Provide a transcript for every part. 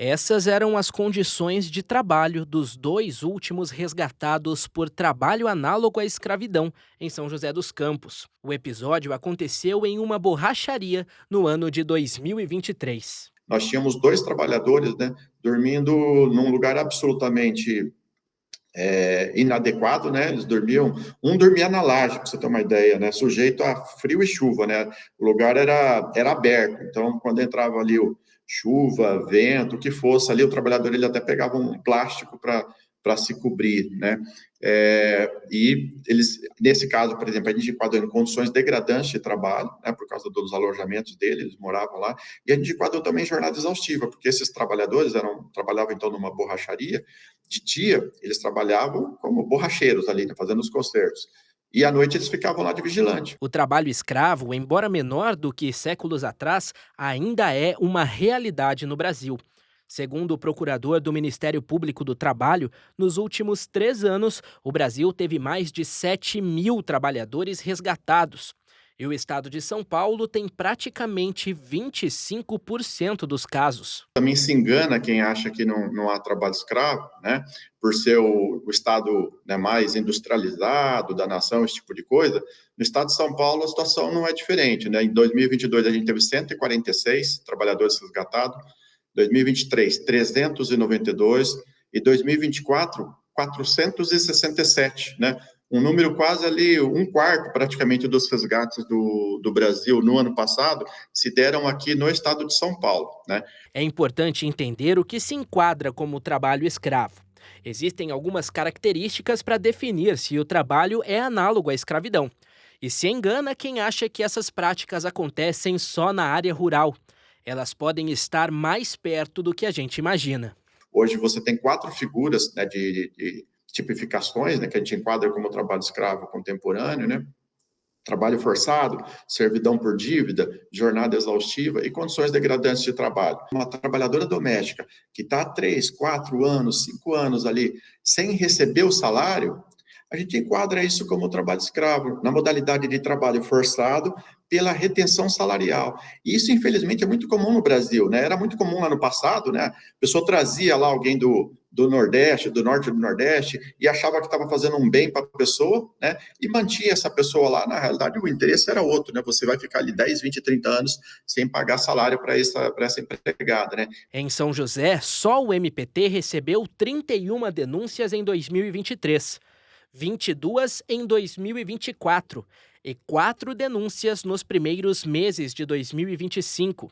Essas eram as condições de trabalho dos dois últimos resgatados por trabalho análogo à escravidão em São José dos Campos. O episódio aconteceu em uma borracharia no ano de 2023. Nós tínhamos dois trabalhadores, né, dormindo num lugar absolutamente inadequado, né? Eles dormiam, um dormia na laje, para você ter uma ideia, né? Sujeito a frio e chuva, né? O lugar era aberto, então quando entrava ali o chuva, vento, o que fosse ali, o trabalhador ele até pegava um plástico para se cobrir, né? E eles, nesse caso, por exemplo, a gente enquadrou em condições degradantes de trabalho, né, por causa dos alojamentos deles, eles moravam lá, e a gente enquadrou também jornada exaustiva, porque esses trabalhadores trabalhavam então numa borracharia. De dia, eles trabalhavam como borracheiros ali, né, fazendo os concertos. E à noite eles ficavam lá de vigilante. O trabalho escravo, embora menor do que séculos atrás, ainda é uma realidade no Brasil. Segundo o procurador do Ministério Público do Trabalho, nos últimos 3 anos, o Brasil teve mais de 7.000 trabalhadores resgatados. E o estado de São Paulo tem praticamente 25% dos casos. Também se engana quem acha que não há trabalho escravo, né? Por ser o estado, né, mais industrializado da nação, esse tipo de coisa. No estado de São Paulo, a situação não é diferente, né? Em 2022, a gente teve 146 trabalhadores resgatados, 2023, 392 e 2024, 467, né? Um número quase ali, um quarto praticamente dos resgates do Brasil no ano passado se deram aqui no estado de São Paulo, né? É importante entender o que se enquadra como trabalho escravo. Existem algumas características para definir se o trabalho é análogo à escravidão. E se engana quem acha que essas práticas acontecem só na área rural. Elas podem estar mais perto do que a gente imagina. Hoje você tem 4 figuras, né, de tipificações, né, que a gente enquadra como trabalho escravo contemporâneo, né? Trabalho forçado, servidão por dívida, jornada exaustiva e condições degradantes de trabalho. Uma trabalhadora doméstica que está há 3, 4 anos, 5 anos ali sem receber o salário, a gente enquadra isso como trabalho escravo, na modalidade de trabalho forçado pela retenção salarial. E isso, infelizmente, é muito comum no Brasil, né? Era muito comum lá no passado, né? A pessoa trazia lá alguém do Nordeste, do Norte do Nordeste, e achava que estava fazendo um bem para a pessoa, né? E mantinha essa pessoa lá. Na realidade, o interesse era outro, né? Você vai ficar ali 10, 20, 30 anos sem pagar salário para essa empregada, né? Em São José, só o MPT recebeu 31 denúncias em 2023, 22 em 2024 e 4 denúncias nos primeiros meses de 2025.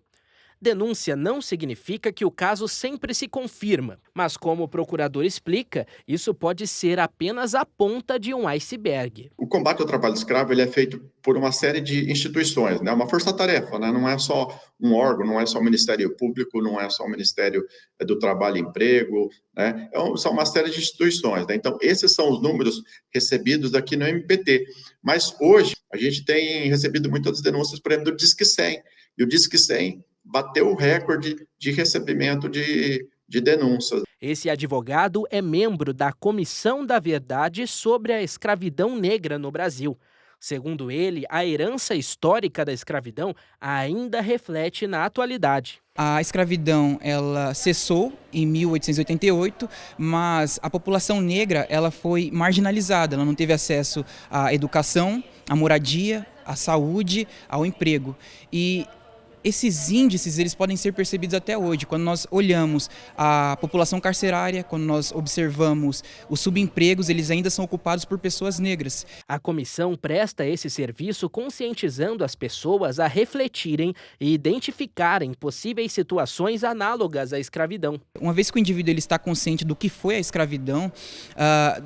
Denúncia não significa que o caso sempre se confirma, mas como o procurador explica, isso pode ser apenas a ponta de um iceberg. O combate ao trabalho escravo ele é feito por uma série de instituições, né? Uma força-tarefa, né? Não é só um órgão, não é só o Ministério Público, não é só o Ministério do Trabalho e Emprego, né? São uma série de instituições, né? Então, esses são os números recebidos aqui no MPT. Mas hoje, a gente tem recebido muitas denúncias, por exemplo, do Disque 100. E o Disque 100 bateu o recorde de recebimento de denúncias. Esse advogado é membro da Comissão da Verdade sobre a Escravidão Negra no Brasil. Segundo ele, a herança histórica da escravidão ainda reflete na atualidade. A escravidão ela cessou em 1888, mas a população negra ela foi marginalizada, ela não teve acesso à educação, à moradia, à saúde, ao emprego. E esses índices eles podem ser percebidos até hoje, quando nós olhamos a população carcerária, quando nós observamos os subempregos, eles ainda são ocupados por pessoas negras. A comissão presta esse serviço conscientizando as pessoas a refletirem e identificarem possíveis situações análogas à escravidão. Uma vez que o indivíduo ele está consciente do que foi a escravidão,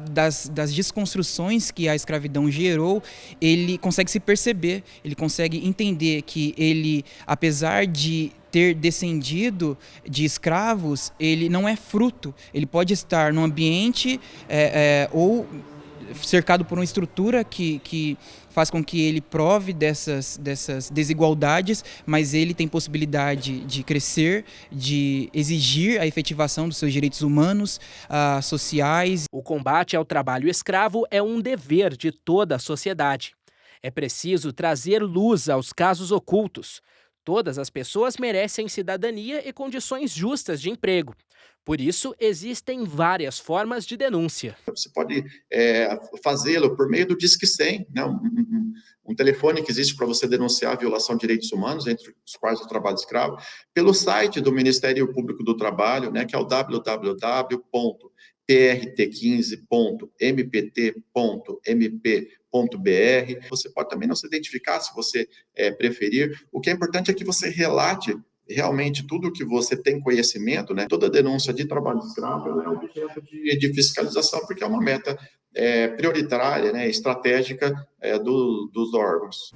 das desconstruções que a escravidão gerou, ele consegue se perceber, ele consegue entender que ele, apesar de ter descendido de escravos, ele não é fruto. Ele pode estar num ambiente ou cercado por uma estrutura que faz com que ele prove dessas desigualdades, mas ele tem possibilidade de crescer, de exigir a efetivação dos seus direitos humanos, sociais. O combate ao trabalho escravo é um dever de toda a sociedade. É preciso trazer luz aos casos ocultos. Todas as pessoas merecem cidadania e condições justas de emprego. Por isso, existem várias formas de denúncia. Você pode fazê-lo por meio do Disque 100, né? Um telefone que existe para você denunciar a violação de direitos humanos, entre os quais o trabalho escravo, pelo site do Ministério Público do Trabalho, né, que é o www.prt15.mpt.mp.br. Você pode também não se identificar, se você preferir. O que é importante é que você relate realmente tudo que você tem conhecimento, né? Toda denúncia de trabalho escravo é objeto de fiscalização, porque é uma meta prioritária, né, estratégica dos órgãos.